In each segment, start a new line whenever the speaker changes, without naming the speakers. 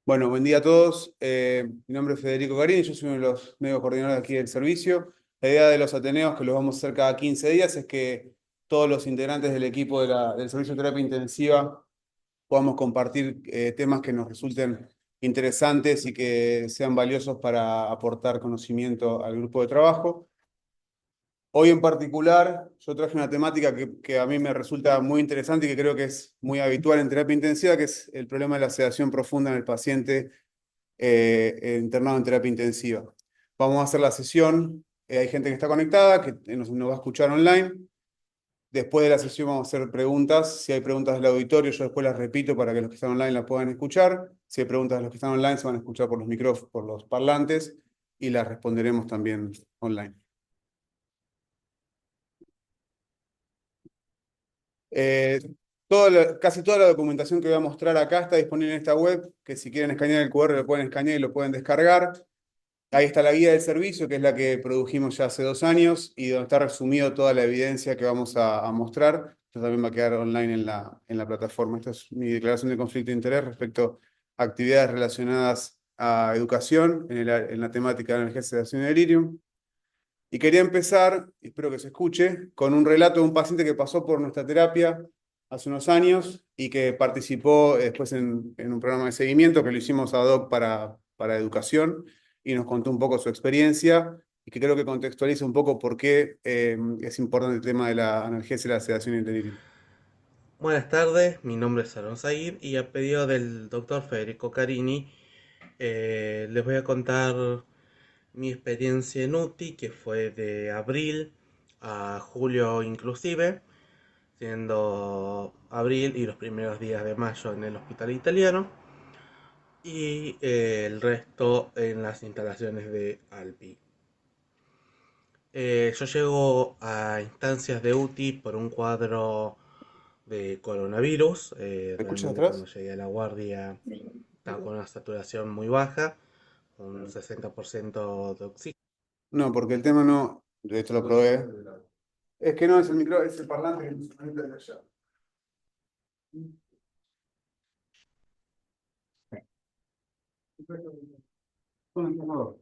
Bueno, buen día a todos. Mi nombre es Federico Garini, yo soy uno de los medios coordinadores aquí del servicio. La idea de los Ateneos, que los vamos a hacer cada 15 días, es que todos los integrantes del equipo del servicio de terapia intensiva podamos compartir temas que nos resulten interesantes y que sean valiosos para aportar conocimiento al grupo de trabajo. Hoy en particular, yo traje una temática que a mí me resulta muy interesante y que creo que es muy habitual en terapia intensiva, que es el problema de la sedación profunda en el paciente internado en terapia intensiva. Vamos a hacer la sesión. Hay gente que está conectada, que nos va a escuchar online. Después de la sesión vamos a hacer preguntas. Si hay preguntas del auditorio, yo después las repito para que los que están online las puedan escuchar. Si hay preguntas de los que están online, se van a escuchar por los micrófonos, por los parlantes, y las responderemos también online. Eh, casi toda la documentación que voy a mostrar acá está disponible en esta web, que si quieren escanear el QR lo pueden escanear y lo pueden descargar. Ahí está la guía del servicio, que es la que produjimos ya hace 2 años y donde está resumido toda la evidencia que vamos a mostrar. Esto también va a quedar online en la plataforma. Esta es mi declaración de conflicto de interés respecto a actividades relacionadas a educación en la temática de analgesia, sedación y delirium. Y quería empezar, y espero que se escuche, con un relato de un paciente que pasó por nuestra terapia hace unos años y que participó después en un programa de seguimiento que lo hicimos ad hoc para educación y nos contó un poco su experiencia y que creo que contextualiza un poco por qué es importante el tema de la analgesia, la sedación y el delirio.
Buenas tardes, mi nombre es Aaron Zahir y a pedido del doctor Federico Carini les voy a contar mi experiencia en UTI, que fue de abril a julio inclusive, siendo abril y los primeros días de mayo en el hospital italiano y el resto en las instalaciones de Alpi. Yo llego a instancias de UTI por un cuadro de coronavirus.
¿Me escuchas
Realmente cuando
atrás?
llegué a la guardia estaba con una saturación muy baja, un 60% de oxígeno.
No, porque el tema no, de hecho lo probé. Es que no es el micro, es el parlante que se conecta desde allá. Con el cargador.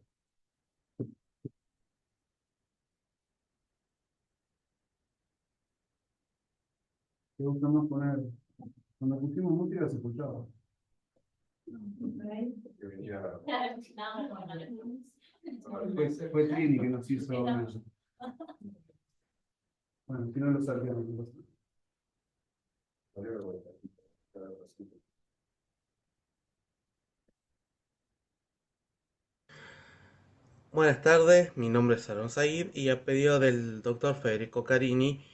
¿Te gusta más poner? Cuando pusimos música se escuchaba. Fue Trini que nos hizo eso. Bueno, si no lo sabíamos.
Buenas tardes, mi nombre es Aaron Zahir y a pedido del doctor Federico Carini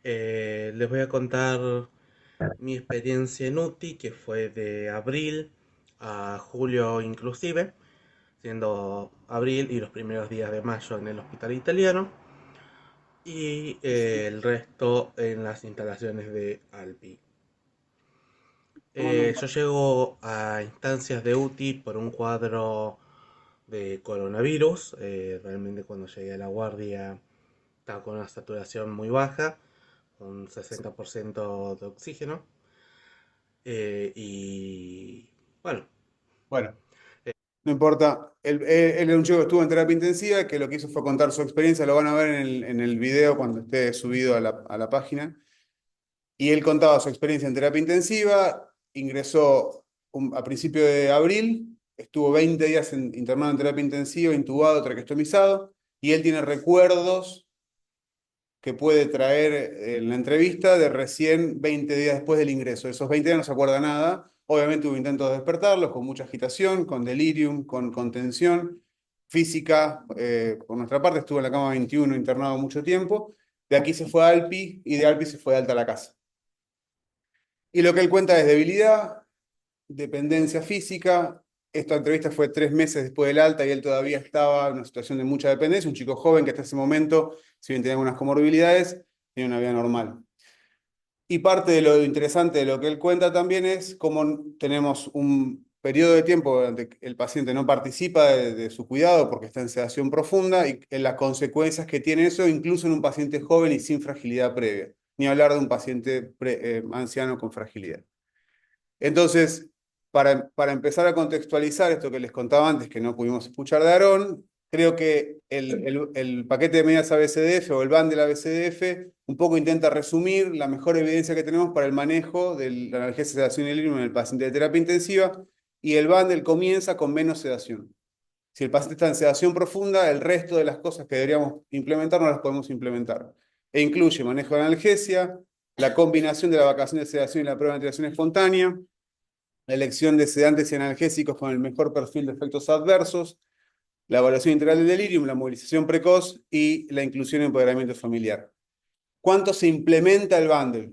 les voy a contar mi experiencia en UTI, que fue de abril a julio inclusive, siendo abril y los primeros días de mayo en el hospital italiano y el resto en las instalaciones de Alpi. Yo llego a instancias de UTI por un cuadro de coronavirus. Realmente cuando llegué a la guardia estaba con una saturación muy baja, un 60% de oxígeno. Y bueno,
Bueno, no importa. Él era un chico que estuvo en terapia intensiva, que lo que hizo fue contar su experiencia, lo van a ver en el video cuando esté subido a la página. Y él contaba su experiencia en terapia intensiva, ingresó a principio de abril, estuvo 20 días internado en terapia intensiva, intubado, traqueostomizado, y él tiene recuerdos que puede traer en la entrevista de recién 20 días después del ingreso. Esos 20 días no se acuerda nada. Obviamente hubo intentos de despertarlos con mucha agitación, con delirium, con contención física. Por nuestra parte estuvo en la cama 21 internado mucho tiempo. De aquí se fue a Alpi y de Alpi se fue de alta a la casa. Y lo que él cuenta es debilidad, dependencia física. Esta entrevista fue 3 meses después del alta y él todavía estaba en una situación de mucha dependencia, un chico joven que hasta ese momento, si bien tenía algunas comorbilidades, tenía una vida normal. Y parte de lo interesante de lo que él cuenta también es cómo tenemos un periodo de tiempo donde el paciente no participa de su cuidado porque está en sedación profunda y en las consecuencias que tiene eso, incluso en un paciente joven y sin fragilidad previa, ni hablar de un paciente anciano con fragilidad. Entonces, para empezar a contextualizar esto que les contaba antes, que no pudimos escuchar de Aarón, creo que el paquete de medidas ABCDF o el BAN del ABCDF un poco intenta resumir la mejor evidencia que tenemos para el manejo de la analgesia, sedación y delirium en el paciente de terapia intensiva, y el BANDEL comienza con menos sedación. Si el paciente está en sedación profunda, el resto de las cosas que deberíamos implementar no las podemos implementar. E incluye manejo de analgesia, la combinación de la vacación de sedación y la prueba de ventilación espontánea, la elección de sedantes y analgésicos con el mejor perfil de efectos adversos, la evaluación integral del delirium, la movilización precoz y la inclusión y empoderamiento familiar. ¿Cuánto se implementa el bundle?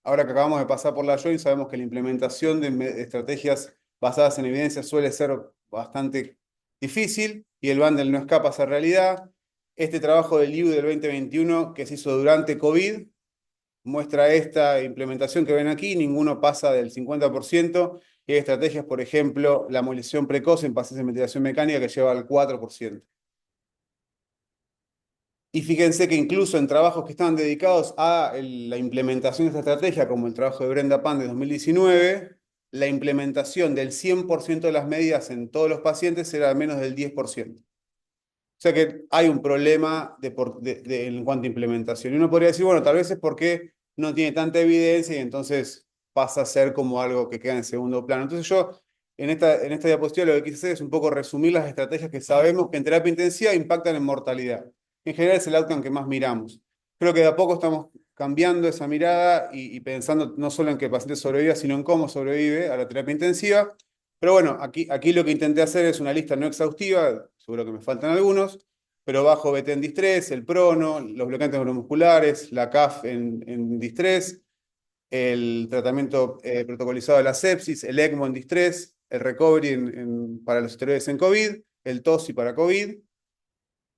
Ahora que acabamos de pasar por la joint, sabemos que la implementación de estrategias basadas en evidencia suele ser bastante difícil y el bundle no escapa a esa realidad. Este trabajo del IU del 2021 que se hizo durante COVID muestra esta implementación que ven aquí, ninguno pasa del 50%, y hay estrategias, por ejemplo, la movilización precoz en pacientes de ventilación mecánica que lleva al 4%. Y fíjense que incluso en trabajos que estaban dedicados a la implementación de esta estrategia, como el trabajo de Brenda Pan de 2019, la implementación del 100% de las medidas en todos los pacientes era menos del 10%. O sea que hay un problema en cuanto a implementación. Y uno podría decir, bueno, tal vez es porque no tiene tanta evidencia y entonces pasa a ser como algo que queda en segundo plano. Entonces yo, en esta diapositiva lo que quise hacer es un poco resumir las estrategias que sabemos que en terapia intensiva impactan en mortalidad. En general es el outcome que más miramos. Creo que de a poco estamos cambiando esa mirada y pensando no solo en que el paciente sobreviva, sino en cómo sobrevive a la terapia intensiva. Pero bueno, aquí lo que intenté hacer es una lista no exhaustiva, seguro que me faltan algunos, pero bajo BT en distrés, el prono, los bloqueantes neuromusculares, la CAF en distrés, el tratamiento protocolizado de la sepsis, el ECMO en distrés, el recovery para los esteroides en COVID, el TOSI para COVID.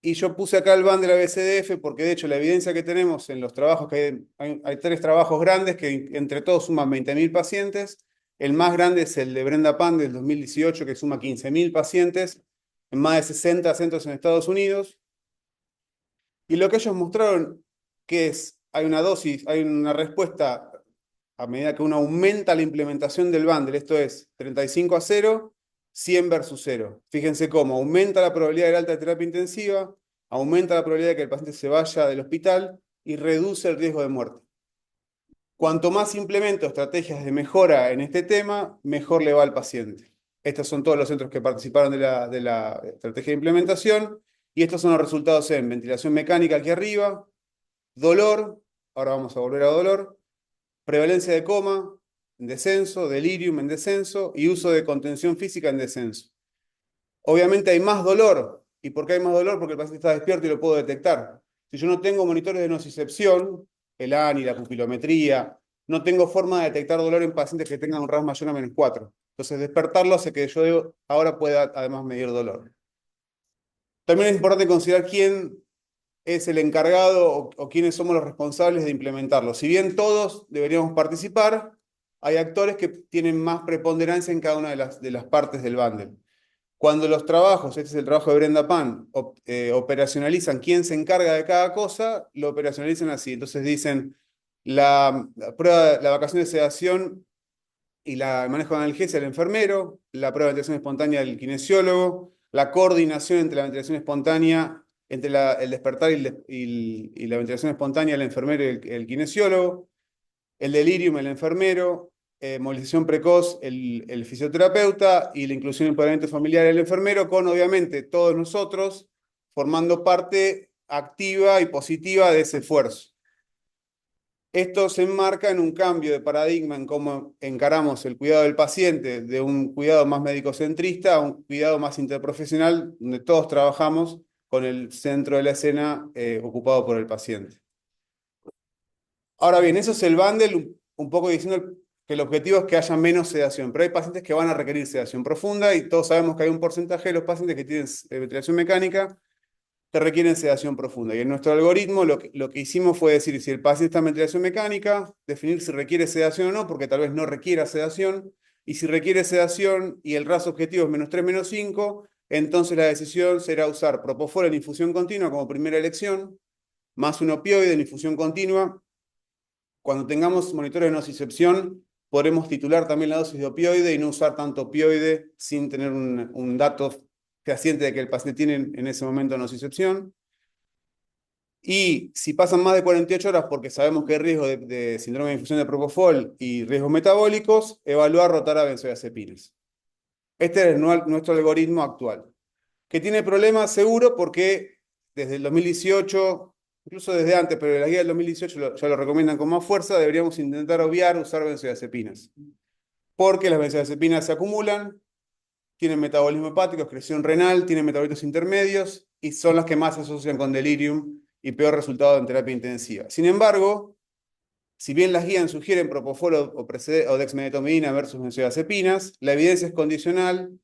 Y yo puse acá el BAN de la BCDF porque de hecho la evidencia que tenemos en los trabajos, que hay 3 trabajos grandes que entre todos suman 20.000 pacientes. El más grande es el de Brenda Pan del 2018 que suma 15.000 pacientes en más de 60 centros en Estados Unidos. Y lo que ellos mostraron que hay una dosis, hay una respuesta a medida que uno aumenta la implementación del bundle, esto es 35-0, 100 versus 0. Fíjense cómo aumenta la probabilidad de alta de terapia intensiva, aumenta la probabilidad de que el paciente se vaya del hospital y reduce el riesgo de muerte. Cuanto más implemento estrategias de mejora en este tema, mejor le va al paciente. Estos son todos los centros que participaron de la estrategia de implementación y estos son los resultados en ventilación mecánica aquí arriba, dolor, ahora vamos a volver a dolor, prevalencia de coma en descenso, delirium en descenso y uso de contención física en descenso. Obviamente hay más dolor. ¿Y por qué hay más dolor? Porque el paciente está despierto y lo puedo detectar. Si yo no tengo monitores de nocicepción, el ANI, la pupilometría, no tengo forma de detectar dolor en pacientes que tengan un RAS mayor a -4. Entonces despertarlo hace que yo ahora pueda además medir dolor. También es importante considerar quién es el encargado o quiénes somos los responsables de implementarlo. Si bien todos deberíamos participar, hay actores que tienen más preponderancia en cada una de las partes del bundle. Cuando los trabajos, este es el trabajo de Brenda Pan, operacionalizan quién se encarga de cada cosa, lo operacionalizan así. Entonces dicen, la prueba, la vacación de sedación y el manejo de analgesia del enfermero, la prueba de ventilación espontánea del kinesiólogo, la coordinación entre la ventilación espontánea, entre el despertar y la ventilación espontánea del enfermero y el kinesiólogo, el delirium, el enfermero, movilización precoz, el fisioterapeuta y la inclusión y empoderamiento familiar del enfermero, con obviamente todos nosotros formando parte activa y positiva de ese esfuerzo. Esto se enmarca en un cambio de paradigma en cómo encaramos el cuidado del paciente, de un cuidado más médico-centrista a un cuidado más interprofesional, donde todos trabajamos con el centro de la escena ocupado por el paciente. Ahora bien, eso es el bundle, un poco diciendo que el objetivo es que haya menos sedación, pero hay pacientes que van a requerir sedación profunda y todos sabemos que hay un porcentaje de los pacientes que tienen ventilación mecánica que requieren sedación profunda. Y en nuestro algoritmo lo que hicimos fue decir si el paciente está en ventilación mecánica, definir si requiere sedación o no, porque tal vez no requiera sedación, y si requiere sedación y el RAS objetivo es -3, -5, entonces la decisión será usar propofol en infusión continua como primera elección, más un opioide en infusión continua. Cuando tengamos monitores de nocicepción, podremos titular también la dosis de opioide y no usar tanto opioide sin tener un dato fehaciente de que el paciente tiene en ese momento nocicepción. Y si pasan más de 48 horas porque sabemos que hay riesgo de síndrome de infusión de propofol y riesgos metabólicos, evaluar rotar a benzodiazepinas. Este es nuestro algoritmo actual, que tiene problemas seguro porque desde el 2018, incluso desde antes, pero en la guía del 2018 ya lo recomiendan con más fuerza, deberíamos intentar obviar usar benzodiazepinas. Porque las benzodiazepinas se acumulan, tienen metabolismo hepático, excreción renal, tienen metabolitos intermedios y son las que más se asocian con delirium y peor resultado en terapia intensiva. Sin embargo, si bien las guías sugieren propofol o dexmedetomidina versus benzodiazepinas, la evidencia es condicional,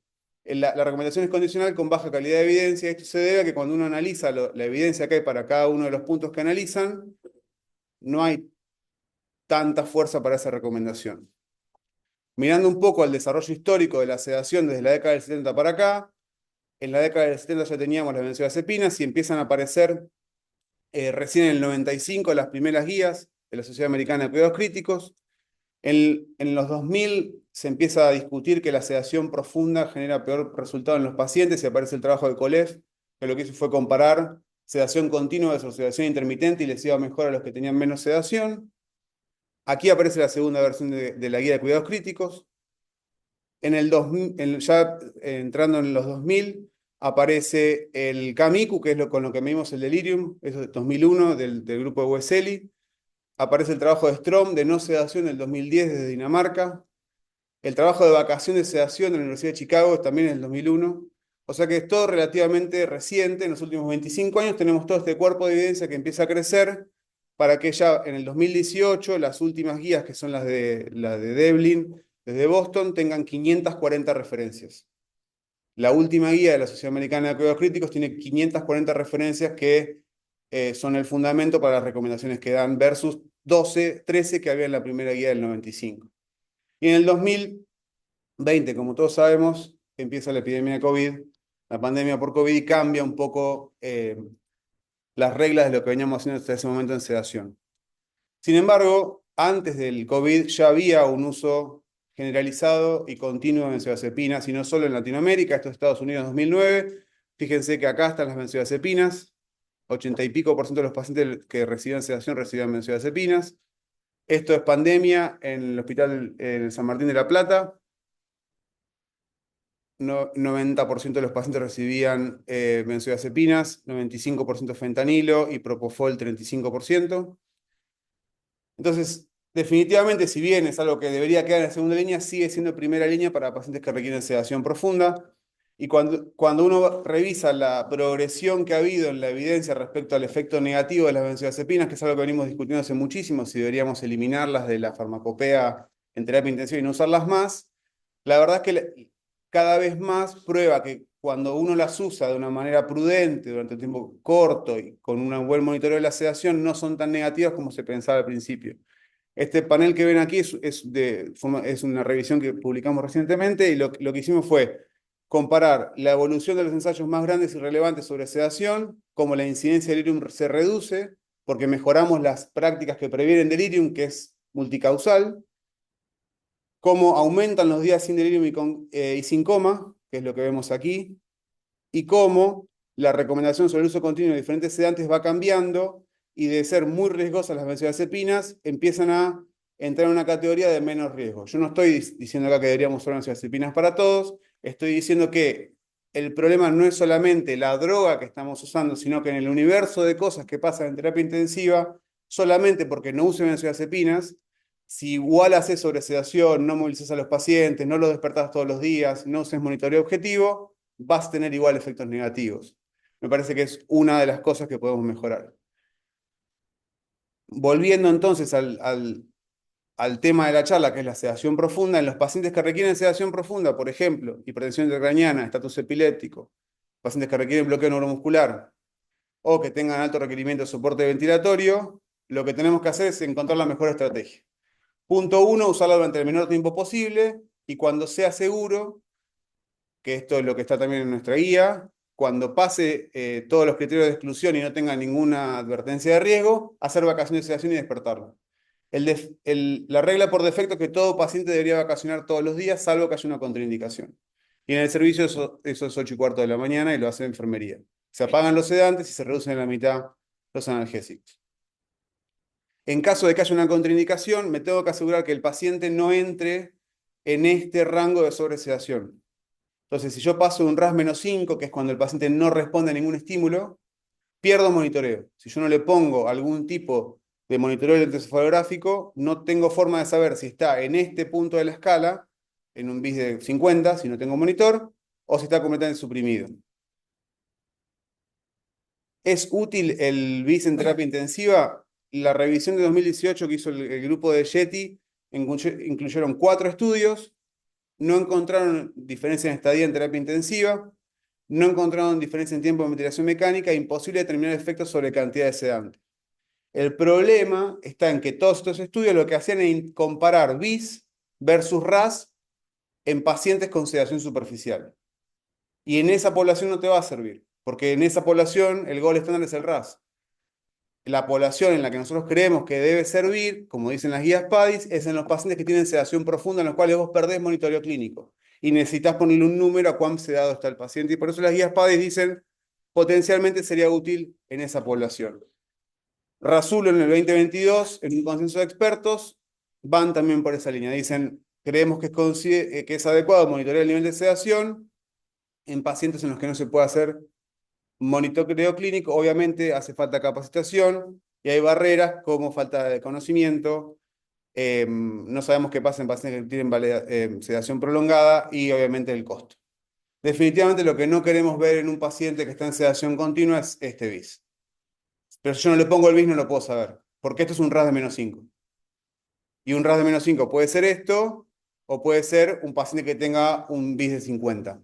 la recomendación es condicional con baja calidad de evidencia. Esto se debe a que cuando uno analiza la evidencia que hay para cada uno de los puntos que analizan, no hay tanta fuerza para esa recomendación. Mirando un poco al desarrollo histórico de la sedación desde la década del 70 para acá, en la década del 70 ya teníamos las benzodiazepinas y empiezan a aparecer recién en el 95 las primeras guías de la Sociedad Americana de Cuidados Críticos. En los 2000 se empieza a discutir que la sedación profunda genera peor resultado en los pacientes y aparece el trabajo de Kolev, que lo que hizo fue comparar sedación continua versus sedación intermitente y les iba mejor a los que tenían menos sedación. Aquí aparece la segunda versión de la guía de cuidados críticos. En el 2000, ya entrando en los 2000, aparece el CAMICU, que es con lo que medimos el delirium, eso es 2001, del grupo de Wessely. Aparece el trabajo de Strom de no sedación del 2010 desde Dinamarca. El trabajo de vacación de sedación de la Universidad de Chicago también es del 2001. O sea que es todo relativamente reciente. En los últimos 25 años tenemos todo este cuerpo de evidencia que empieza a crecer para que ya en el 2018 las últimas guías, que son las de Devlin, desde Boston, tengan 540 referencias. La última guía de la Sociedad Americana de Cuidados Críticos tiene 540 referencias que son el fundamento para las recomendaciones que dan versus 12, 13 que había en la primera guía del 95. Y en el 2020, como todos sabemos, empieza la epidemia de COVID, la pandemia por COVID, y cambia un poco las reglas de lo que veníamos haciendo hasta ese momento en sedación. Sin embargo, antes del COVID ya había un uso generalizado y continuo de benzodiazepinas, y no solo en Latinoamérica, esto es Estados Unidos 2009. Fíjense que acá están las benzodiazepinas, 80 y pico por ciento de los pacientes que recibían sedación recibían benzodiazepinas. Esto es pandemia en el hospital en San Martín de la Plata. 90% de los pacientes recibían benzodiazepinas, 95% fentanilo y propofol 35%. Entonces, definitivamente, si bien es algo que debería quedar en segunda línea, sigue siendo primera línea para pacientes que requieren sedación profunda. Y cuando uno revisa la progresión que ha habido en la evidencia respecto al efecto negativo de las benzodiazepinas, que es algo que venimos discutiendo hace muchísimo, si deberíamos eliminarlas de la farmacopea en terapia intensiva y no usarlas más, la verdad es que cada vez más prueba que cuando uno las usa de una manera prudente, durante un tiempo corto y con un buen monitoreo de la sedación, no son tan negativas como se pensaba al principio. Este panel que ven aquí es una revisión que publicamos recientemente y lo que hicimos fue comparar la evolución de los ensayos más grandes y relevantes sobre sedación, cómo la incidencia de delirium se reduce, porque mejoramos las prácticas que previenen delirium, que es multicausal, cómo aumentan los días sin delirium y sin coma, que es lo que vemos aquí, y cómo la recomendación sobre el uso continuo de diferentes sedantes va cambiando y de ser muy riesgosas las benzodiazepinas empiezan a entrar en una categoría de menos riesgo. Yo no estoy diciendo acá que deberíamos usar benzodiazepinas para todos, estoy diciendo que el problema no es solamente la droga que estamos usando, sino que en el universo de cosas que pasan en terapia intensiva, solamente porque no usen benzodiazepinas, si igual haces sobresedación, no movilizas a los pacientes, no los despertás todos los días, no uses monitoreo objetivo, vas a tener igual efectos negativos. Me parece que es una de las cosas que podemos mejorar. Volviendo entonces al tema de la charla, que es la sedación profunda, en los pacientes que requieren sedación profunda, por ejemplo, hipertensión intracraniana, estatus epiléptico, pacientes que requieren bloqueo neuromuscular o que tengan alto requerimiento de soporte ventilatorio, lo que tenemos que hacer es encontrar la mejor estrategia. Punto uno, usarla durante el menor tiempo posible y cuando sea seguro, que esto es lo que está también en nuestra guía, cuando pase todos los criterios de exclusión y no tenga ninguna advertencia de riesgo, hacer vacaciones de sedación y despertarlo. La regla por defecto es que todo paciente debería vacacionar todos los días, salvo que haya una contraindicación. Y en el servicio eso es 8:15 de la mañana y lo hace enfermería. Se apagan los sedantes y se reducen a la mitad los analgésicos. En caso de que haya una contraindicación, me tengo que asegurar que el paciente no entre en este rango de sobresedación. Entonces, si yo paso de un RAS-5, que es cuando el paciente no responde a ningún estímulo, pierdo monitoreo. Si yo no le pongo algún tipo de monitoreo electroencefalográfico, no tengo forma de saber si está en este punto de la escala, en un BIS de 50, si no tengo monitor, o si está completamente suprimido. ¿Es útil el BIS en terapia intensiva? La revisión de 2018 que hizo el grupo de Yeti incluyeron 4 estudios, no encontraron diferencia en estadía en terapia intensiva, no encontraron diferencia en tiempo de ventilación mecánica, imposible determinar efectos sobre cantidad de sedante. El problema está en que todos estos estudios lo que hacían es comparar BIS versus RAS en pacientes con sedación superficial. Y en esa población no te va a servir, porque en esa población el gol estándar es el RAS. La población en la que nosotros creemos que debe servir, como dicen las guías PADIS, es en los pacientes que tienen sedación profunda, en los cuales vos perdés monitoreo clínico y necesitas ponerle un número a cuán sedado está el paciente. Y por eso las guías PADIS dicen potencialmente sería útil en esa población. Rasulo en el 2022, en un consenso de expertos, van también por esa línea. Dicen, creemos que es adecuado monitorear el nivel de sedación en pacientes en los que no se puede hacer monitoreo clínico. Obviamente hace falta capacitación y hay barreras como falta de conocimiento. No sabemos qué pasa en pacientes que tienen sedación prolongada y obviamente el costo. Definitivamente lo que no queremos ver en un paciente que está en sedación continua es este BIS. Pero si yo no le pongo el BIS no lo puedo saber, porque esto es un RAS de -5. Y un RAS de -5 puede ser esto, o puede ser un paciente que tenga un BIS de 50.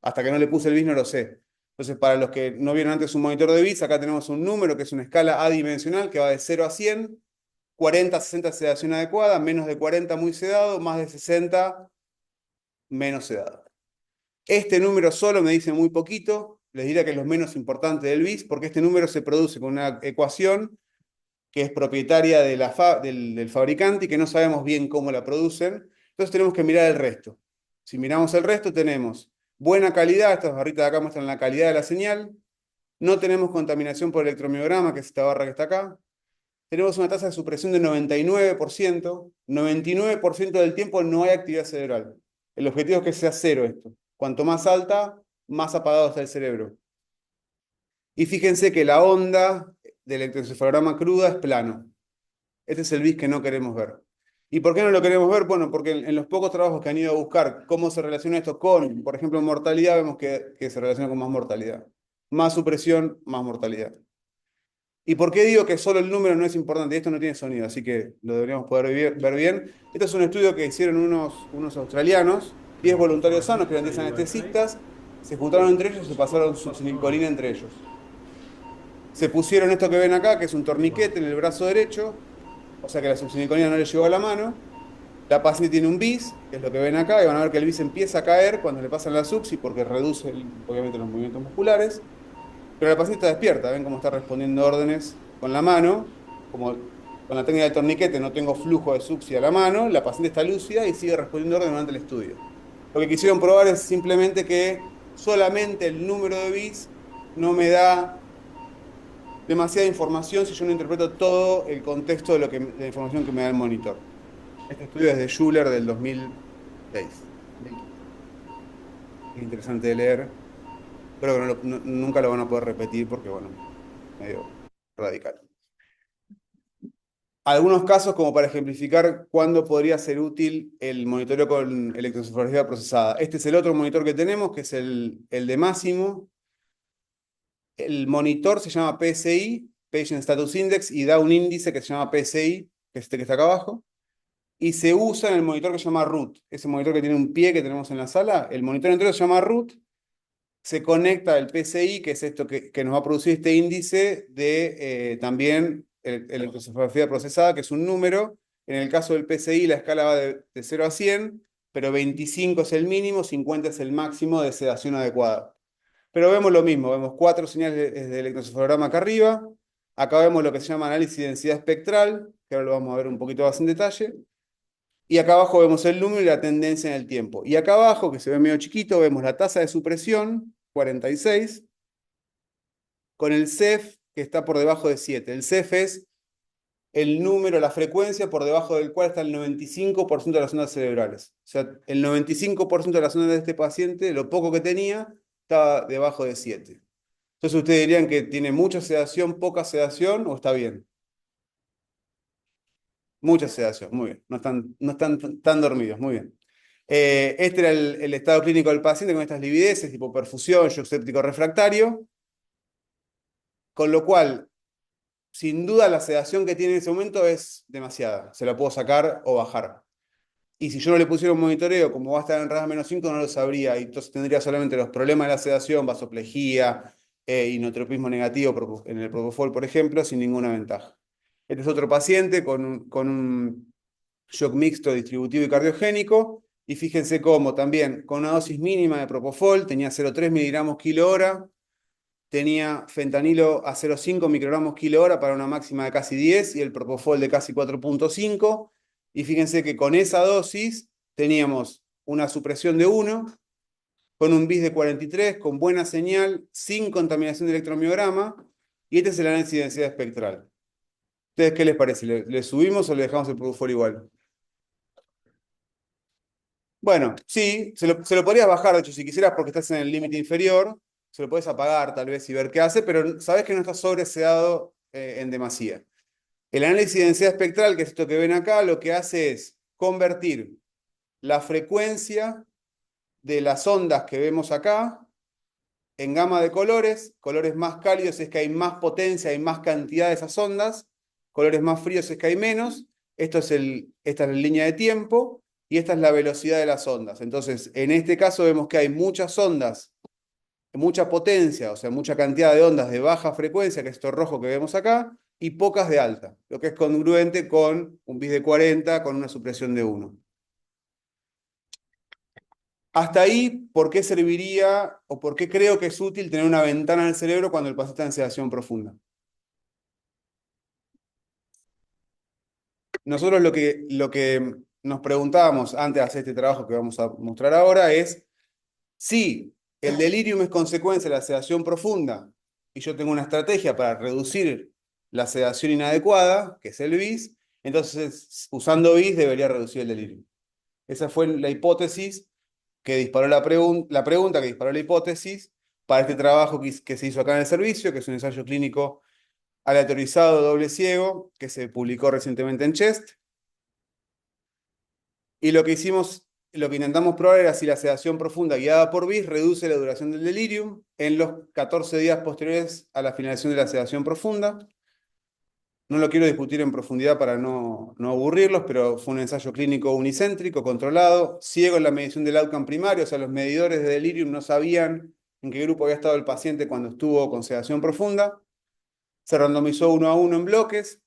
Hasta que no le puse el BIS no lo sé. Entonces, para los que no vieron antes un monitor de BIS, acá tenemos un número que es una escala adimensional que va de 0 a 100, 40 a 60 sedación adecuada, menos de 40 muy sedado, más de 60 menos sedado. Este número solo me dice muy poquito, les diría que es lo menos importante del BIS, porque este número se produce con una ecuación que es propietaria de del fabricante y que no sabemos bien cómo la producen. Entonces tenemos que mirar el resto. Si miramos el resto, tenemos buena calidad, estas barritas de acá muestran la calidad de la señal, no tenemos contaminación por electromiograma, que es esta barra que está acá, tenemos una tasa de supresión de 99%, 99% del tiempo no hay actividad cerebral. El objetivo es que sea cero esto. Cuanto más alta, más apagado está el cerebro. Y fíjense que la onda del electroencefalograma cruda es plano. Este es el BIS que no queremos ver. ¿Y por qué no lo queremos ver? Bueno, porque en los pocos trabajos que han ido a buscar cómo se relaciona esto con, por ejemplo, mortalidad, vemos que se relaciona con más mortalidad. Más supresión, más mortalidad. ¿Y por qué digo que solo el número no es importante? Esto no tiene sonido, así que lo deberíamos poder ver bien. Este es un estudio que hicieron unos australianos, 10 voluntarios sanos que eran 10 anestesistas, se juntaron entre ellos y se pasaron succinilcolina entre ellos. Se pusieron esto que ven acá, que es un torniquete en el brazo derecho, o sea que la succinilcolina no le llegó a la mano. La paciente tiene un bis, que es lo que ven acá, y van a ver que el bis empieza a caer cuando le pasan la succi porque reduce, obviamente, los movimientos musculares. Pero la paciente está despierta, ven cómo está respondiendo órdenes con la mano, como con la técnica del torniquete no tengo flujo de succi a la mano, la paciente está lúcida y sigue respondiendo órdenes durante el estudio. Lo que quisieron probar es simplemente que solamente el número de bis no me da demasiada información si yo no interpreto todo el contexto de la información que me da el monitor. Este estudio es de Schuller del 2006. Es interesante de leer. Creo que nunca lo van a poder repetir porque, bueno, medio radical. Algunos casos como para ejemplificar cuándo podría ser útil el monitoreo con electroencefalografía procesada. Este es el otro monitor que tenemos, que es el de Máximo. El monitor se llama PSI, Patient Status Index, y da un índice que se llama PSI, que es este que está acá abajo, y se usa en el monitor que se llama root. Ese monitor que tiene un pie que tenemos en la sala, el monitor entero se llama root, se conecta al PSI, que es esto que nos va a producir este índice de también electroencefalografía procesada, que es un número. En el caso del PSI la escala va de 0 a 100, pero 25 es el mínimo, 50 es el máximo de sedación adecuada. Pero vemos lo mismo, vemos 4 señales de electroencefalograma acá arriba. Acá vemos lo que se llama análisis de densidad espectral, que ahora lo vamos a ver un poquito más en detalle. Y acá abajo vemos el número y la tendencia en el tiempo. Y acá abajo, que se ve medio chiquito, vemos la tasa de supresión, 46, con el CEF, que está por debajo de 7. El CEF es el número, la frecuencia por debajo del cual está el 95% de las ondas cerebrales. O sea, el 95% de las ondas de este paciente, lo poco que tenía, estaba debajo de 7. Entonces ustedes dirían que tiene mucha sedación, poca sedación, o está bien. Mucha sedación, muy bien. No están tan dormidos, muy bien. Este era el estado clínico del paciente con estas livideces, tipo perfusión, shock séptico refractario, con lo cual, sin duda, la sedación que tiene en ese momento es demasiada. Se la puedo sacar o bajar. Y si yo no le pusiera un monitoreo, como va a estar en RAS -5, no lo sabría. Y entonces tendría solamente los problemas de la sedación, vasoplejía, inotropismo negativo en el propofol, por ejemplo, sin ninguna ventaja. Este es otro paciente con un shock mixto distributivo y cardiogénico. Y fíjense cómo también con una dosis mínima de propofol, tenía 0,3 miligramos kilo hora, tenía fentanilo a 0,5 microgramos kilo hora para una máxima de casi 10 y el propofol de casi 4,5. Y fíjense que con esa dosis teníamos una supresión de 1, con un BIS de 43, con buena señal, sin contaminación de electromiograma. Y este es el análisis de densidad espectral. ¿Ustedes qué les parece? ¿Le subimos o le dejamos el propofol igual? Bueno, sí, se lo podrías bajar, de hecho, si quisieras, porque estás en el límite inferior, se lo puedes apagar tal vez y ver qué hace, pero sabes que no está sobreseado en demasía. El análisis de densidad espectral, que es esto que ven acá, lo que hace es convertir la frecuencia de las ondas que vemos acá en gama de colores. Colores más cálidos es que hay más potencia, hay más cantidad de esas ondas. Colores más fríos es que hay menos. Esta es la línea de tiempo y esta es la velocidad de las ondas. Entonces, en este caso vemos que hay muchas ondas, mucha potencia, o sea, mucha cantidad de ondas de baja frecuencia, que es esto rojo que vemos acá, y pocas de alta, lo que es congruente con un BIS de 40 con una supresión de 1. Hasta ahí, ¿por qué serviría o por qué creo que es útil tener una ventana en el cerebro cuando el paciente está en sedación profunda? Nosotros lo que nos preguntábamos antes de hacer este trabajo que vamos a mostrar ahora es si el delirium es consecuencia de la sedación profunda y yo tengo una estrategia para reducir la sedación inadecuada, que es el BIS, entonces usando BIS debería reducir el delirium. Esa fue la hipótesis que disparó la pregunta que disparó la hipótesis para este trabajo que se hizo acá en el servicio, que es un ensayo clínico aleatorizado doble ciego, que se publicó recientemente en Chest. Y lo que intentamos probar era si la sedación profunda guiada por BIS reduce la duración del delirium en los 14 días posteriores a la finalización de la sedación profunda. No lo quiero discutir en profundidad para no aburrirlos, pero fue un ensayo clínico unicéntrico, controlado, ciego en la medición del outcome primario, o sea, los medidores de delirium no sabían en qué grupo había estado el paciente cuando estuvo con sedación profunda. Se randomizó 1 a 1 en bloques.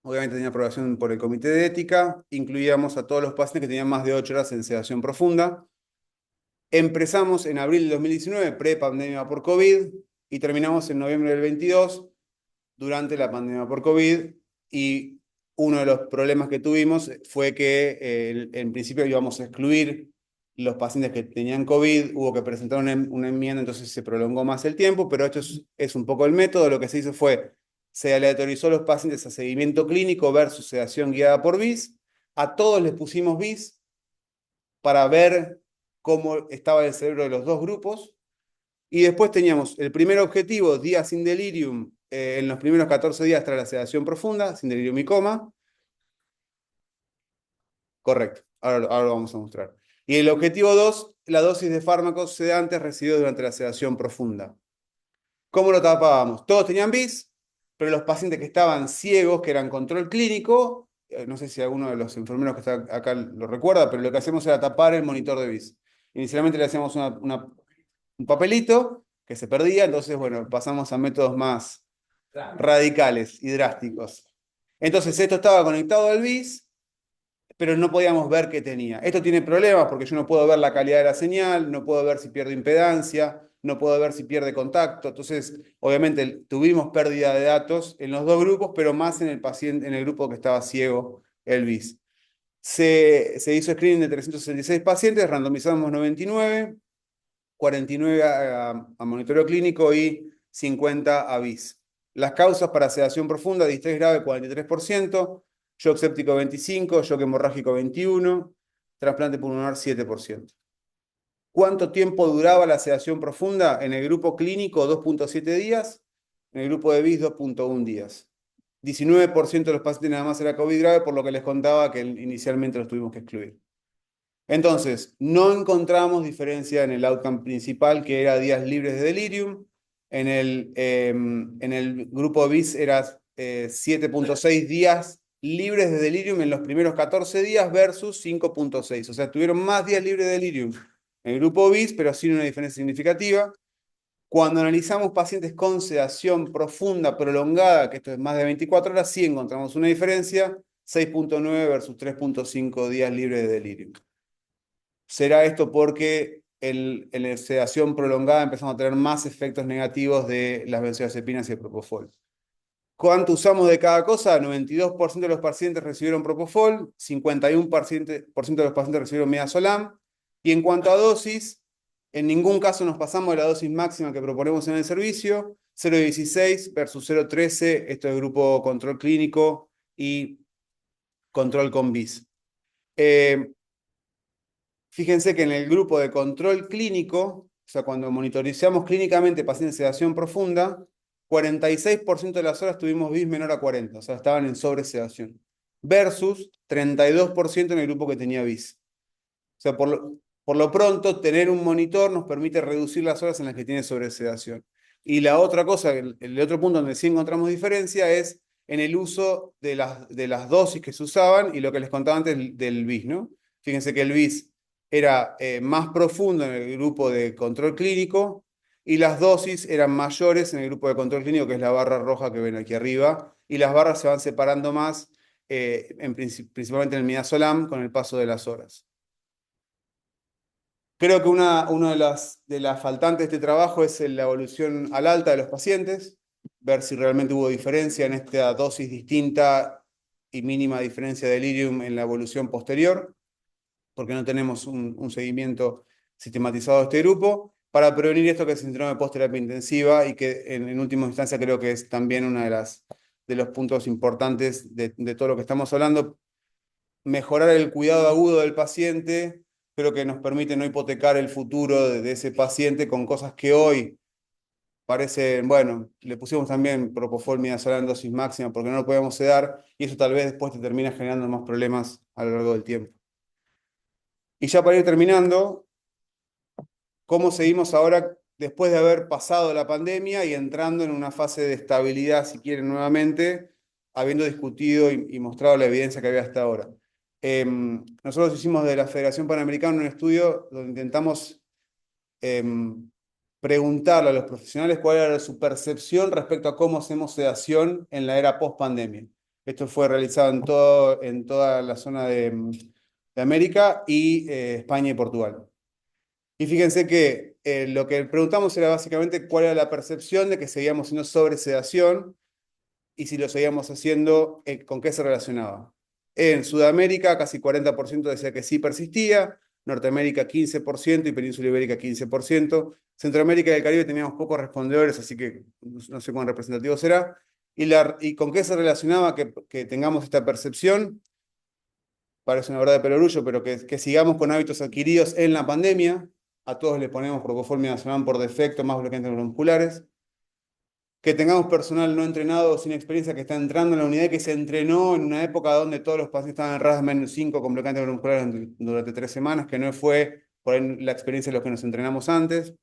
Obviamente tenía aprobación por el comité de ética. Incluíamos a todos los pacientes que tenían más de 8 horas en sedación profunda. Empezamos en abril del 2019, pre-pandemia por COVID, y terminamos en noviembre del 22, durante la pandemia por COVID. Y uno de los problemas que tuvimos fue que en principio íbamos a excluir los pacientes que tenían COVID, hubo que presentar una enmienda, entonces se prolongó más el tiempo, pero esto es un poco el método. Lo que se hizo fue, se aleatorizó a los pacientes a seguimiento clínico versus sedación guiada por BIS. A todos les pusimos BIS para ver cómo estaba el cerebro de los dos grupos. Y después teníamos el primer objetivo, días sin delirium, en los primeros 14 días tras la sedación profunda, sin delirium y coma. Correcto, ahora lo vamos a mostrar. Y el objetivo 2, la dosis de fármacos sedantes recibidos durante la sedación profunda. ¿Cómo lo tapábamos? Todos tenían BIS, pero los pacientes que estaban ciegos, que eran control clínico, no sé si alguno de los enfermeros que está acá lo recuerda, pero lo que hacemos era tapar el monitor de BIS. Inicialmente le hacíamos un papelito que se perdía, entonces, bueno, pasamos a métodos más radicales y drásticos. Entonces, esto estaba conectado al BIS, pero no podíamos ver qué tenía. Esto tiene problemas porque yo no puedo ver la calidad de la señal, no puedo ver si pierdo impedancia, no puedo ver si pierde contacto. Entonces, obviamente, tuvimos pérdida de datos en los dos grupos, pero más en el paciente, en el grupo que estaba ciego, el BIS. Se hizo screening de 366 pacientes, randomizamos 99, 49 a monitoreo clínico y 50 a BIS. Las causas para sedación profunda, distrés grave 43%, shock séptico 25%, shock hemorrágico 21%, trasplante pulmonar 7%. ¿Cuánto tiempo duraba la sedación profunda? En el grupo clínico 2.7 días, en el grupo de BIS 2.1 días. 19% de los pacientes nada más era COVID grave, por lo que les contaba que inicialmente los tuvimos que excluir. Entonces, no encontramos diferencia en el outcome principal, que era días libres de delirium. En el grupo BIS era 7.6 días libres de delirium en los primeros 14 días versus 5.6. O sea, tuvieron más días libres de delirium en el grupo BIS, pero sin una diferencia significativa. Cuando analizamos pacientes con sedación profunda prolongada, que esto es más de 24 horas, sí encontramos una diferencia, 6.9 versus 3.5 días libres de delirium. ¿Será esto porque en la sedación prolongada empezamos a tener más efectos negativos de las benzodiazepinas y el propofol? ¿Cuánto usamos de cada cosa? 92% de los pacientes recibieron propofol, 51% de los pacientes recibieron midazolam. Y en cuanto a dosis, en ningún caso nos pasamos de la dosis máxima que proponemos en el servicio, 0,16 versus 0,13, esto es grupo control clínico y control con BIS. Fíjense que en el grupo de control clínico, o sea, cuando monitorizamos clínicamente pacientes en sedación profunda, 46% de las horas tuvimos BIS menor a 40, o sea, estaban en sobresedación, versus 32% en el grupo que tenía BIS. O sea, por lo pronto, tener un monitor nos permite reducir las horas en las que tiene sobresedación. Y la otra cosa, el otro punto donde sí encontramos diferencia es en el uso de las dosis que se usaban y lo que les contaba antes del BIS, ¿no? Fíjense que el BIS era más profundo en el grupo de control clínico y las dosis eran mayores en el grupo de control clínico, que es la barra roja que ven aquí arriba, y las barras se van separando más, principalmente en el midazolam, con el paso de las horas. Creo que una de las faltantes de este trabajo es la evolución al alta de los pacientes, ver si realmente hubo diferencia en esta dosis distinta y mínima diferencia de delirium en la evolución posterior, porque no tenemos un seguimiento sistematizado de este grupo, para prevenir esto que es el síndrome post-terapia intensiva y que en última instancia creo que es también uno de los puntos importantes de todo lo que estamos hablando, mejorar el cuidado agudo del paciente, pero que nos permite no hipotecar el futuro de ese paciente con cosas que hoy parecen, bueno, le pusimos también propofol midazolam en dosis máxima porque no lo podemos sedar y eso tal vez después te termina generando más problemas a lo largo del tiempo. Y ya para ir terminando, ¿cómo seguimos ahora después de haber pasado la pandemia y entrando en una fase de estabilidad, si quieren, nuevamente, habiendo discutido y mostrado la evidencia que había hasta ahora? Nosotros hicimos de la Federación Panamericana un estudio donde intentamos preguntarle a los profesionales cuál era su percepción respecto a cómo hacemos sedación en la era post-pandemia. Esto fue realizado en toda la zona de América y España y Portugal. Y fíjense que lo que preguntamos era básicamente cuál era la percepción de que seguíamos haciendo sobresedación y si lo seguíamos haciendo, con qué se relacionaba. En Sudamérica, casi 40% decía que sí persistía, Norteamérica 15% y Península Ibérica 15%. Centroamérica y el Caribe teníamos pocos respondedores, así que no sé cuán representativo será. ¿Y con qué se relacionaba que tengamos esta percepción? Parece una verdad de perogrullo, pero que sigamos con hábitos adquiridos en la pandemia. A todos le ponemos propofol midazolam por defecto, más bloqueantes neuromusculares. Que tengamos personal no entrenado o sin experiencia que está entrando en la unidad, que se entrenó en una época donde todos los pacientes estaban en RAS-5 con bloqueantes neuromusculares durante 3 semanas, que no fue por la experiencia de los que nos entrenamos antes.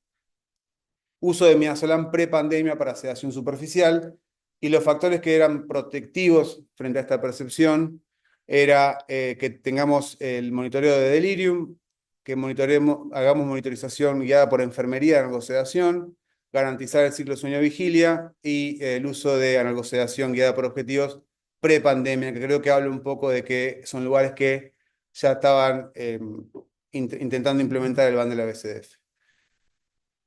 Uso de midazolam pre-pandemia para sedación superficial. Y los factores que eran protectivos frente a esta percepción era que tengamos el monitoreo de delirium, que hagamos monitorización guiada por enfermería de analgosedación, garantizar el ciclo sueño-vigilia y el uso de analgosedación guiada por objetivos pre-pandemia, que creo que habla un poco de que son lugares que ya estaban intentando implementar el ban de la BCDF.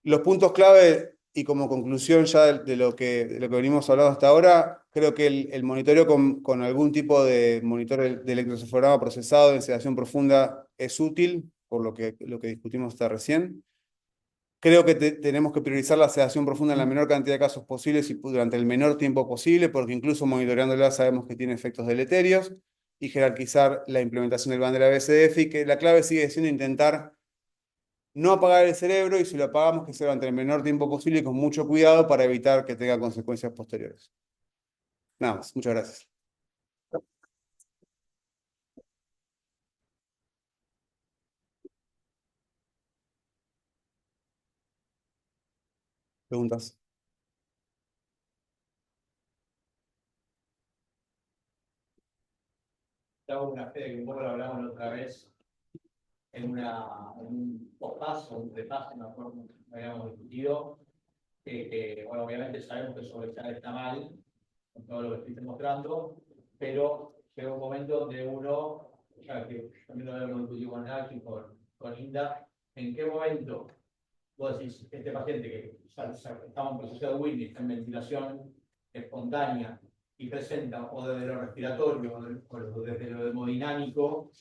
Los puntos clave y como conclusión ya de lo que venimos hablando hasta ahora, creo que el monitoreo con algún tipo de monitor de electroencefalograma procesado en sedación profunda es útil, por lo que discutimos hasta recién. Creo que tenemos que priorizar la sedación profunda en la menor cantidad de casos posibles y durante el menor tiempo posible, porque incluso monitoreándola sabemos que tiene efectos deleterios, y jerarquizar la implementación del ban de la BCDF, y que la clave sigue siendo intentar no apagar el cerebro, y si lo apagamos, que sea durante el menor tiempo posible y con mucho cuidado para evitar que tenga consecuencias posteriores. Nada más, muchas gracias. ¿Preguntas?
Te hago una fe de que un poco lo hablamos la otra vez en un postazo, un repaso, me acuerdo que habíamos discutido, que, bueno, obviamente sabemos que Sobresal está mal, con todo lo que estoy mostrando, pero llega un momento donde uno, ya que también lo habíamos discutido con Nacho y con Linda, ¿en qué momento vos decís, este paciente que estamos en proceso de Whitney, está en ventilación espontánea y presenta o desde lo respiratorio o desde lo hemodinámico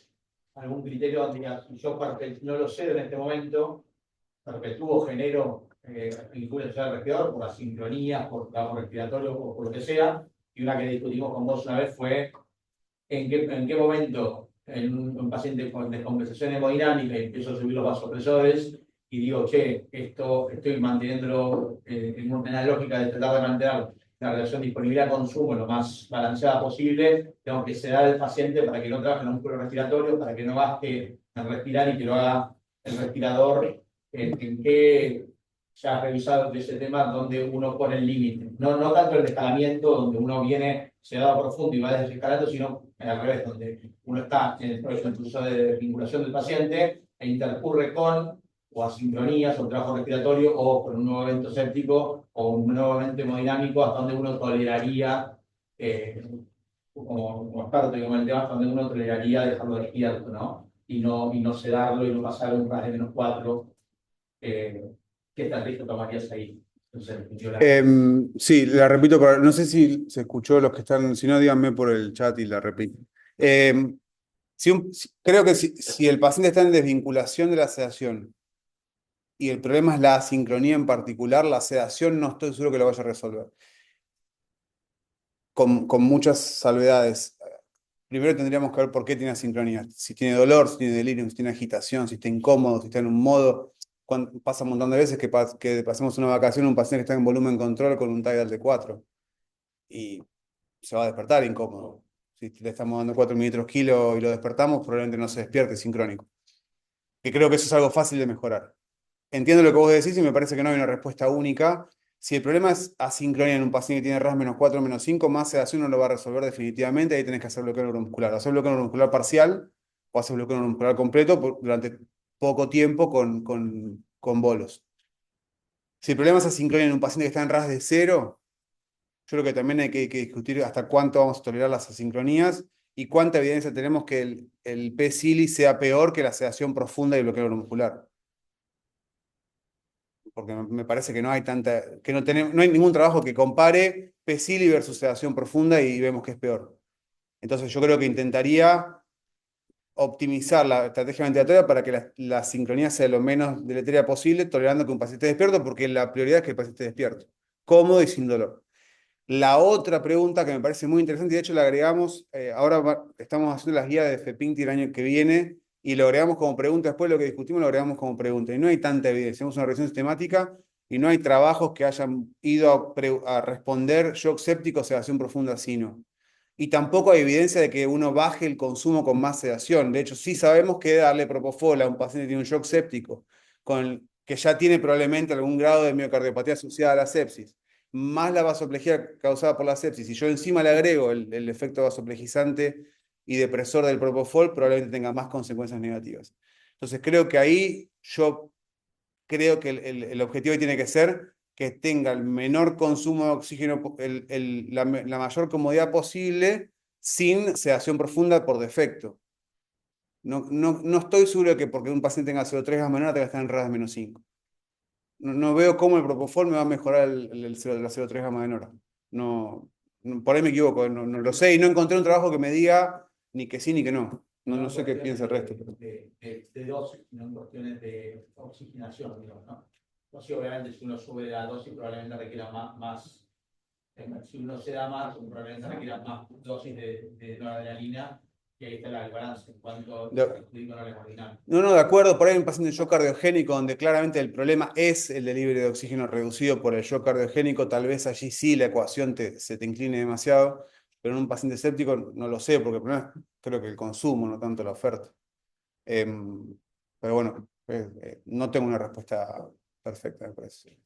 algún criterio donde diga, si yo no lo sé en este momento, perpetúo, genero injurias social al respirador por las sincronías, por trabajo respiratorio o por lo que sea? Y una que discutimos con vos una vez fue en qué momento en un paciente con descompensación hemodinámica y empiezo a subir los vasopresores y digo, che, esto estoy manteniéndolo en una lógica de tratar de mantener la relación disponibilidad-consumo lo más balanceada posible. Tengo que sedar al paciente para que no trabaje en un músculo respiratorio, para que no gaste en respirar y que lo haga el respirador. ¿En qué ya has revisado de ese tema donde uno pone el límite? No tanto el escalamiento, donde uno viene sedado profundo y va desescalando, sino al revés, donde uno está en el proceso de vinculación del paciente e intercurre con o asincronías o trabajo respiratorio o con un nuevo evento séptico o un nuevo evento hemodinámico hasta donde uno toleraría, como experto y como el tema, hasta donde uno toleraría dejarlo despierto, ¿no? Y no sedarlo y no pasar un RAS de -4. ¿Qué estrategia tomarías ahí? Entonces,
Sí, la repito, no sé si se escuchó los que están, si no, díganme por el chat y la repito. Creo que si el paciente está en desvinculación de la sedación y el problema es la asincronía en particular, la sedación no estoy seguro que lo vaya a resolver. Con muchas salvedades. Primero tendríamos que ver por qué tiene asincronía. Si tiene dolor, si tiene delirio, si tiene agitación, si está incómodo, si está en un modo. Pasa un montón de veces que pasemos una vacación un paciente que está en volumen control con un Tidal de 4 y se va a despertar incómodo. Si le estamos dando 4 mililitros kilo y lo despertamos, probablemente no se despierte sincrónico. Que creo que eso es algo fácil de mejorar. Entiendo lo que vos decís y me parece que no hay una respuesta única. Si el problema es asincronía en un paciente que tiene RAS -4, -5, más sedación no lo va a resolver definitivamente. Ahí tenés que hacer bloqueo neuromuscular. Hacer bloqueo neuromuscular parcial o hacer bloqueo neuromuscular completo durante poco tiempo con bolos. Si el problema es asincronía en un paciente que está en RAS de 0, yo creo que también hay que discutir hasta cuánto vamos a tolerar las asincronías y cuánta evidencia tenemos que el P-Sili sea peor que la sedación profunda y el bloqueo neuromuscular. Porque me parece que no hay tanta, que no hay ningún trabajo que compare PECILI versus sedación profunda y vemos que es peor. Entonces yo creo que intentaría optimizar la estrategia ventilatoria para que la sincronía sea lo menos deletérea posible, tolerando que un paciente esté despierto, porque la prioridad es que el paciente esté despierto, cómodo y sin dolor. La otra pregunta que me parece muy interesante, y de hecho la agregamos, ahora estamos haciendo las guías de FEPINTI el año que viene, y lo agregamos como pregunta, después de lo que discutimos lo agregamos como pregunta, y no hay tanta evidencia, hacemos una revisión sistemática, y no hay trabajos que hayan ido a responder shock séptico o sedación profunda, sino. Y tampoco hay evidencia de que uno baje el consumo con más sedación. De hecho, sí sabemos que darle propofol a un paciente que tiene un shock séptico, que ya tiene probablemente algún grado de miocardiopatía asociada a la sepsis, más la vasoplejía causada por la sepsis, y yo encima le agrego el efecto vasoplejizante y depresor del propofol, probablemente tenga más consecuencias negativas. Entonces creo que ahí yo creo que el objetivo tiene que ser que tenga el menor consumo de oxígeno, la mayor comodidad posible, sin sedación profunda por defecto. No estoy seguro de que porque un paciente tenga CO3 gas menor tenga que estar en RAS -5. no veo cómo el propofol me va a mejorar la 03 gamma de Nora. Por ahí me equivoco, no lo sé y no encontré un trabajo que me diga ni que sí ni que no. No sé qué piensa el resto.
De dosis, no en cuestiones de oxigenación, digamos, ¿no? Entonces, obviamente, si uno sube la dosis, probablemente requiera más si uno se da más, probablemente requiera más dosis de noradrenalina, y ahí está el balance en cuanto
De-
a la hemodinámica.
No, de acuerdo, por ahí hay un paciente de shock cardiogénico donde claramente el problema es el delivery de oxígeno reducido por el shock cardiogénico, tal vez allí sí la ecuación se te incline demasiado, pero en un paciente séptico no lo sé, porque el problema es, creo que el consumo, no tanto la oferta. Pero bueno, no tengo una respuesta perfecta, me parece.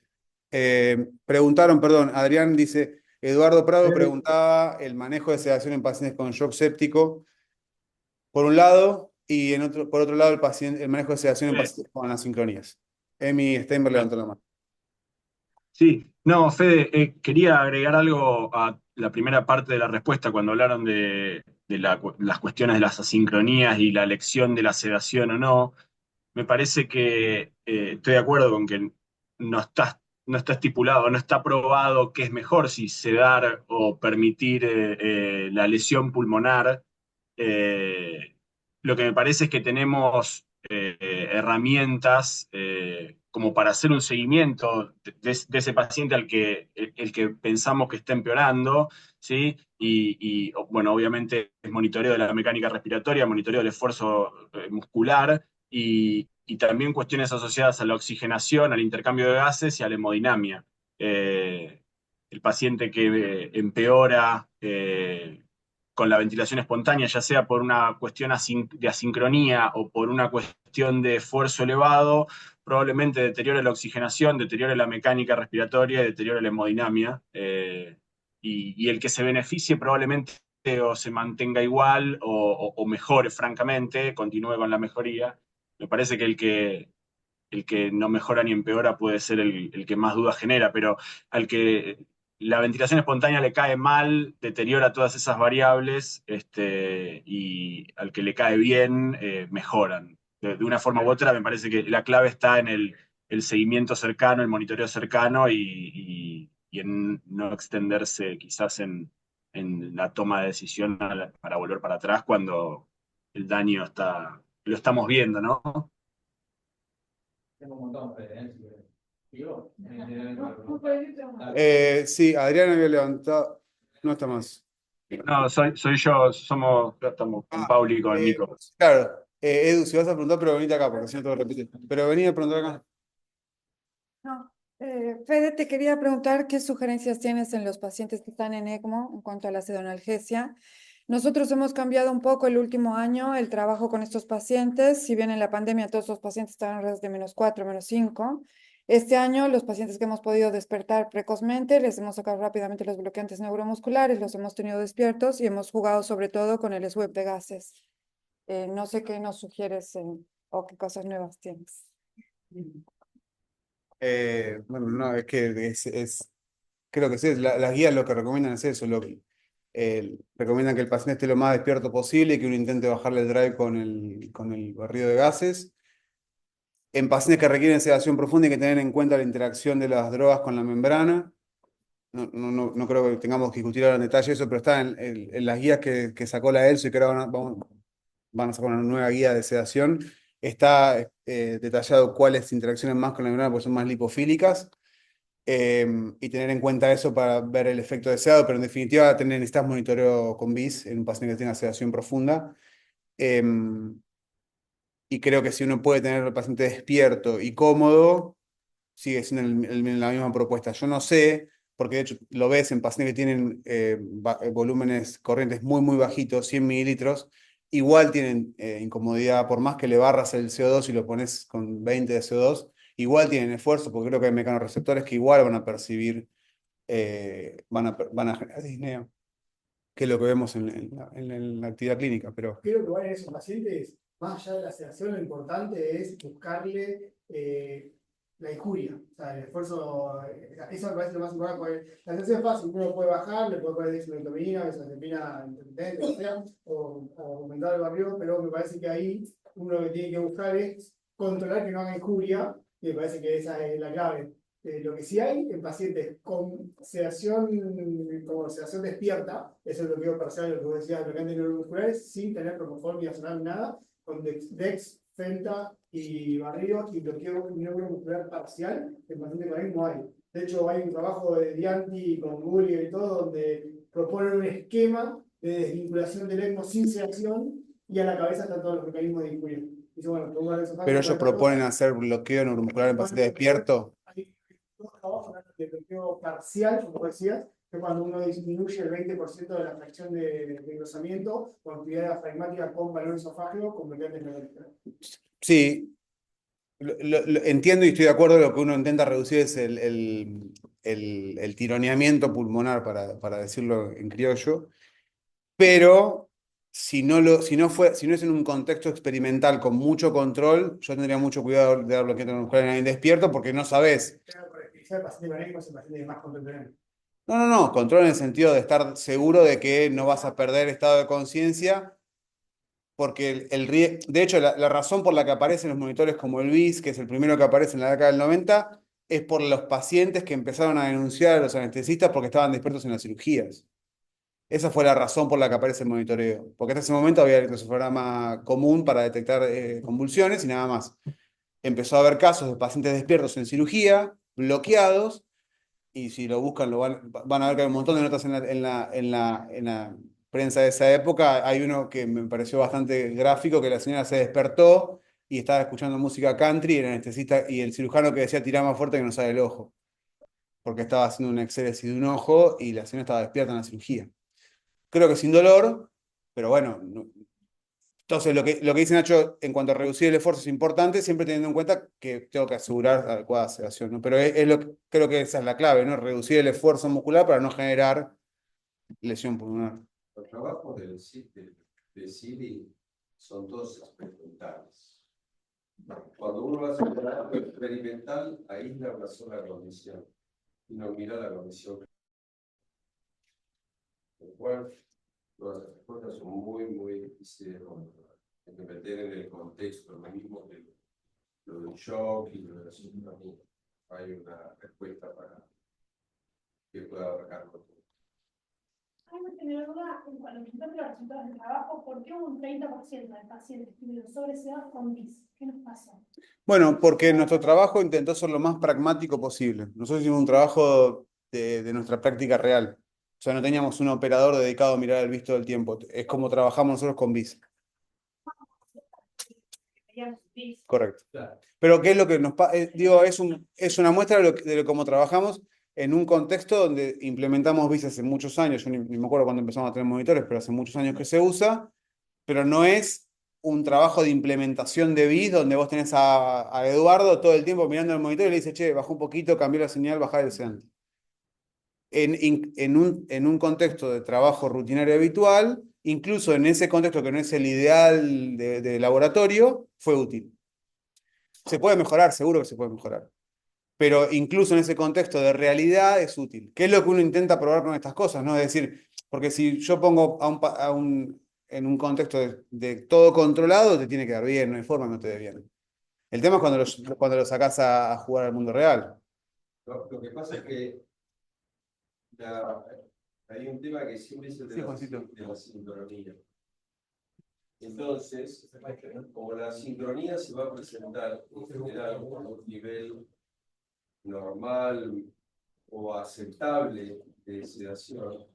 Preguntaron, perdón, Adrián dice, Eduardo Prado preguntaba el manejo de sedación en pacientes con shock séptico, por un lado, y por otro lado el manejo de sedación en pacientes con asincronías. Emi Steinberg levantó la mano.
Sí, no, Fede, quería agregar algo a la primera parte de la respuesta cuando hablaron de las cuestiones de las asincronías y la elección de la sedación o no. Me parece que estoy de acuerdo con que no está estipulado, no está probado qué es mejor, si sedar o permitir la lesión pulmonar. Eh, lo que me parece es que tenemos herramientas como para hacer un seguimiento de ese paciente el que pensamos que está empeorando, ¿sí? Bueno, obviamente es monitoreo de la mecánica respiratoria, monitoreo del esfuerzo muscular y también cuestiones asociadas a la oxigenación, al intercambio de gases y a la hemodinamia. Eh, el paciente que empeora con la ventilación espontánea, ya sea por una cuestión de asincronía o por una cuestión de esfuerzo elevado, probablemente deteriore la oxigenación, deteriore la mecánica respiratoria y deteriore la hemodinamia. Y el que se beneficie probablemente o se mantenga igual o mejore, francamente, continúe con la mejoría. Me parece que el que no mejora ni empeora puede ser el que más dudas genera, pero al que la ventilación espontánea le cae mal, deteriora todas esas variables, y al que le cae bien, mejoran. De una forma u otra, me parece que la clave está en el seguimiento cercano, el monitoreo cercano y en no extenderse quizás en la toma de decisión para volver para atrás cuando el daño lo estamos viendo, ¿no?
Tengo un montón de evidencia. Digo,
Sí, Adrián había levantado. No está más.
No, soy yo, estamos con Pauli y con Nico.
Claro, Edu, si vas a preguntar, pero venite acá, porque si no te lo repite. Pero vení a preguntar acá.
No. Fede, te quería preguntar qué sugerencias tienes en los pacientes que están en ECMO en cuanto a la sedonalgesia. Nosotros hemos cambiado un poco el último año el trabajo con estos pacientes. Si bien en la pandemia todos los pacientes estaban en redes de -4, -5, este año los pacientes que hemos podido despertar precozmente, les hemos sacado rápidamente los bloqueantes neuromusculares, los hemos tenido despiertos y hemos jugado sobre todo con el SWEP de gases. No sé qué nos sugieres o qué cosas nuevas tienes.
Bueno, no, es que creo que sí, las guías lo que recomiendan es eso, recomiendan que el paciente esté lo más despierto posible y que uno intente bajarle el drive con el barrido de gases. En pacientes que requieren sedación profunda hay que tener en cuenta la interacción de las drogas con la membrana. No creo que tengamos que discutir ahora en detalle eso, pero está en las guías que sacó la ELSO y que ahora van a sacar una nueva guía de sedación. Está detallado cuáles interacciones más con la membrana, porque son más lipofílicas. Y tener en cuenta eso para ver el efecto deseado, pero en definitiva necesitas monitoreo con BIS en un paciente que tenga sedación profunda. Y creo que si uno puede tener al paciente despierto y cómodo, sigue siendo la misma propuesta. Yo no sé, porque de hecho lo ves en pacientes que tienen volúmenes corrientes muy bajitos, 100 mililitros, igual tienen incomodidad, por más que le barras el CO2 y lo pones con 20 de CO2, igual tienen esfuerzo, porque creo que hay mecanorreceptores que igual van a percibir, van a generar disnea, que es lo que vemos en la actividad clínica. Pero
Creo que igual en esos pacientes, más allá de la sedación, lo importante es buscarle la injuria. O sea, el esfuerzo, eso me parece lo más importante, porque la sedación es fácil, uno lo puede bajar, le puede poner dexmedetomidina, besazepina intermitente, lo que sea, o aumentar el barrio, pero me parece que ahí uno lo que tiene que buscar es controlar que no haga injuria y me parece que esa es la clave. Lo que sí hay en pacientes con sedación despierta, ese es el bloqueo parcial, lo que vos decías, bloqueantes neuromusculares, sin tener propofol, diazonal, nada, con Dex, Fenta y Barrio, y bloqueo neuromuscular parcial, en pacientes con ECMO no hay. De hecho, hay un trabajo de Dianti con Google y todo, donde proponen un esquema de desvinculación del ECMO sin sedación, y a la cabeza están todos los mecanismos de injuria. Dice, bueno,
Pero ellos proponen hacer bloqueo neuromuscular en paciente despierto.
Hay dos trabajos de bloqueo parcial, como decías, que cuando uno disminuye el 20% de la fracción de engrosamiento con actividad diafragmática con balón esofágeo con bloqueantes neurológicos.
Sí, entiendo y estoy de acuerdo. Lo que uno intenta reducir es el tironeamiento pulmonar, para decirlo en criollo, pero si no es en un contexto experimental con mucho control, yo tendría mucho cuidado de dar bloqueo neuromuscular en alguien despierto, porque no sabes.
Pero por experiencia, el paciente con ECMO es el paciente más contemporáneo.
No, control en el sentido de estar seguro de que no vas a perder estado de conciencia, porque de hecho la razón por la que aparecen los monitores como el BIS, que es el primero que aparece en la década del 90, es por los pacientes que empezaron a denunciar a los anestesistas porque estaban despiertos en las cirugías. Esa fue la razón por la que aparece el monitoreo, porque hasta ese momento había el electroencefalograma común para detectar convulsiones y nada más. Empezó a haber casos de pacientes despiertos en cirugía, bloqueados, y si lo buscan van a ver que hay un montón de notas en la prensa de esa época. Hay uno que me pareció bastante gráfico, que la señora se despertó y estaba escuchando música country, y el anestesista y el cirujano que decía tirá más fuerte que no sale el ojo, porque estaba haciendo una exéresis de un ojo y la señora estaba despierta en la cirugía. Creo que sin dolor, pero bueno. Entonces, lo que dice Nacho en cuanto a reducir el esfuerzo es importante, siempre teniendo en cuenta que tengo que asegurar adecuada sedación, ¿no? Pero creo que esa es la clave, ¿no? Reducir el esfuerzo muscular para no generar lesión pulmonar.
Los trabajos de Siri son todos experimentales. Cuando uno hace un trabajo experimental, aísla una sola condición y no mira la condición. Lo cual, las respuestas son muy difíciles de controlar. Hay que meter en el contexto lo mismo que lo del shock y lo de la sintonía. Hay una respuesta para que pueda abarcarlo todo.
Hay que tener duda en cuanto a los resultados del trabajo, ¿por qué hubo un 30% de pacientes que tuvieron sobresedados con BIS? ¿Qué nos pasó?
Bueno, porque nuestro trabajo intentó ser lo más pragmático posible. Nosotros hicimos un trabajo de nuestra práctica real. O sea, no teníamos un operador dedicado a mirar el BIS todo el tiempo. Es como trabajamos nosotros con BIS. Correcto. Pero ¿qué es lo que nos pasa? Digo, es una muestra de cómo trabajamos en un contexto donde implementamos BIS hace muchos años. Yo ni me acuerdo cuando empezamos a tener monitores, pero hace muchos años que se usa. Pero no es un trabajo de implementación de BIS donde vos tenés a Eduardo todo el tiempo mirando el monitor y le dices, che, bajó un poquito, cambió la señal, bajá el sedante. En un contexto de trabajo rutinario habitual, incluso en ese contexto que no es el ideal de laboratorio, fue útil. Se puede mejorar, seguro que se puede mejorar. Pero incluso en ese contexto de realidad es útil. ¿Qué es lo que uno intenta probar con estas cosas? ¿No? Es decir, porque si yo pongo en un contexto de todo controlado, te tiene que dar bien, no hay forma que no te dé bien. El tema es cuando lo sacás a jugar al mundo real.
Lo que pasa es que hay un tema que siempre es el de la sincronía. Entonces, como la sincronía se va a presentar en general a un nivel normal o aceptable de sedación,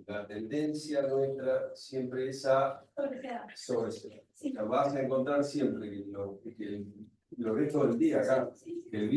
la tendencia nuestra siempre es a sobresedar. Sí. Vas a encontrar siempre que lo ves todo el día acá, que el